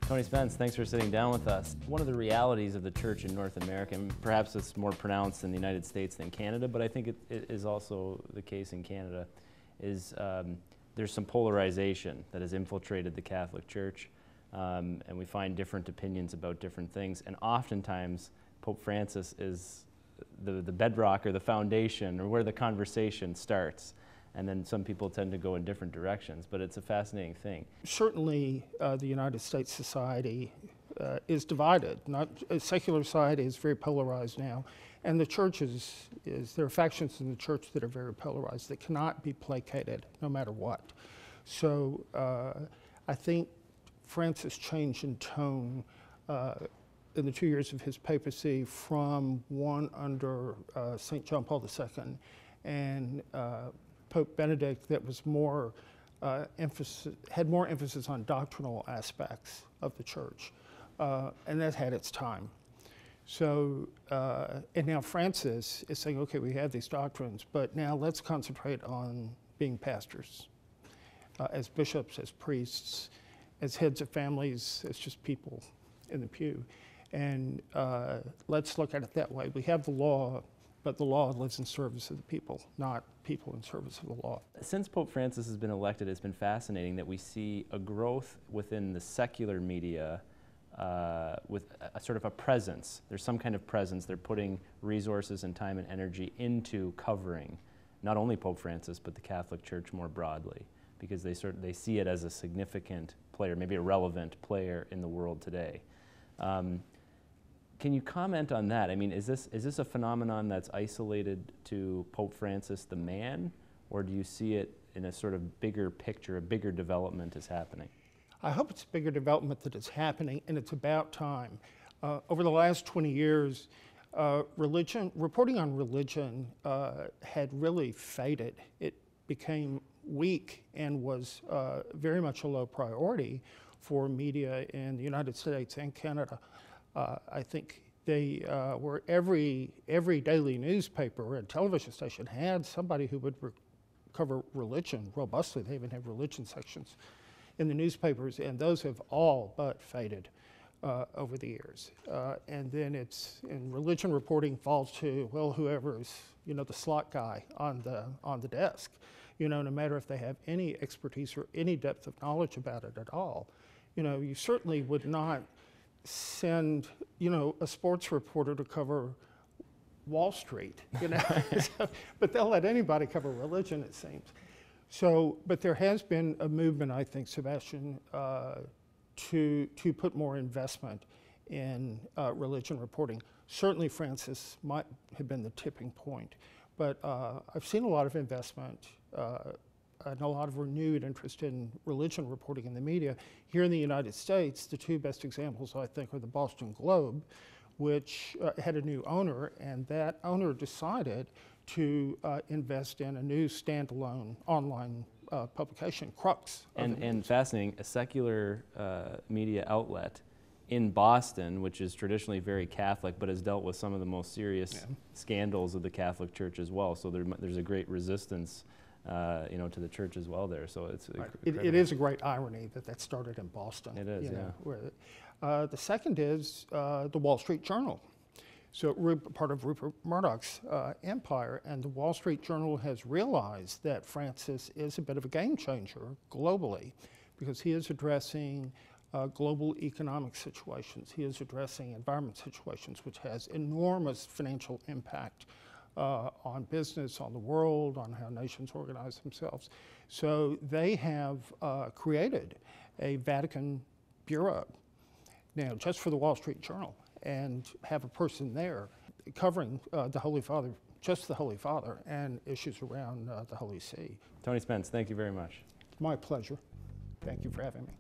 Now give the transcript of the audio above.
Tony Spence, thanks for sitting down with us. One of the realities of the church in North America, and perhaps it's more pronounced in the United States than Canada, but I think it is also the case in Canada, is there's some polarization that has infiltrated the Catholic Church, and we find different opinions about different things, and oftentimes Pope Francis is the bedrock or the foundation or where the conversation starts. And then some people tend to go in different directions, but it's a fascinating thing. Certainly, the United States society is divided. Secular society is very polarized now, and the church there are factions in the church that are very polarized that cannot be placated no matter what. So I think Francis' change in tone in the 2 years of his papacy from one under St. John Paul II and Pope Benedict that was had more emphasis on doctrinal aspects of the church, and that had its time. So, and now Francis is saying, okay, we have these doctrines, but now let's concentrate on being pastors, as bishops, as priests, as heads of families, as just people in the pew. And let's look at it that way. We have the law, but the law lives in service of the people, not people in service of the law. Since Pope Francis has been elected, it's been fascinating that we see a growth within the secular media with a sort of a presence. There's some kind of presence. They're putting resources and time and energy into covering not only Pope Francis, but the Catholic Church more broadly, because they see it as a significant player, maybe a relevant player in the world today. Can you comment on that? I mean, is this a phenomenon that's isolated to Pope Francis the man, or do you see it in a sort of bigger picture, a bigger development is happening? I hope it's a bigger development that is happening, and it's about time. Over the last 20 years, reporting on religion had really faded. It became weak and was very much a low priority for media in the United States and Canada. I think they were every daily newspaper and television station had somebody who would cover religion robustly. They even have religion sections in the newspapers, and those have all but faded over the years. And then religion reporting falls to, well, whoever's, the slot guy on the desk, no matter if they have any expertise or any depth of knowledge about it at all. You certainly would not send, a sports reporter to cover Wall Street, but they'll let anybody cover religion, it seems. So, but there has been a movement, I think, Sebastian, to put more investment in religion reporting. Certainly Francis might have been the tipping point, but I've seen a lot of investment and a lot of renewed interest in religion reporting in the media. Here in the United States, the two best examples, I think, are the Boston Globe, which had a new owner, and that owner decided to invest in a new standalone online publication, Crux. And fascinating, a secular media outlet in Boston, which is traditionally very Catholic, but has dealt with some of the most serious scandals of the Catholic Church as well. So there's a great resistance to the church as well there. So it's right. It is a great irony that started in Boston. It is, the second is the Wall Street Journal. So part of Rupert Murdoch's empire, and the Wall Street Journal has realized that Francis is a bit of a game changer globally, because he is addressing global economic situations. He is addressing environment situations, which has enormous financial impact on business, on the world, on how nations organize themselves. So they have created a Vatican bureau now just for the Wall Street Journal, and have a person there covering the Holy Father, just the Holy Father, and issues around the Holy See. Tony Spence, thank you very much. My pleasure. Thank you for having me.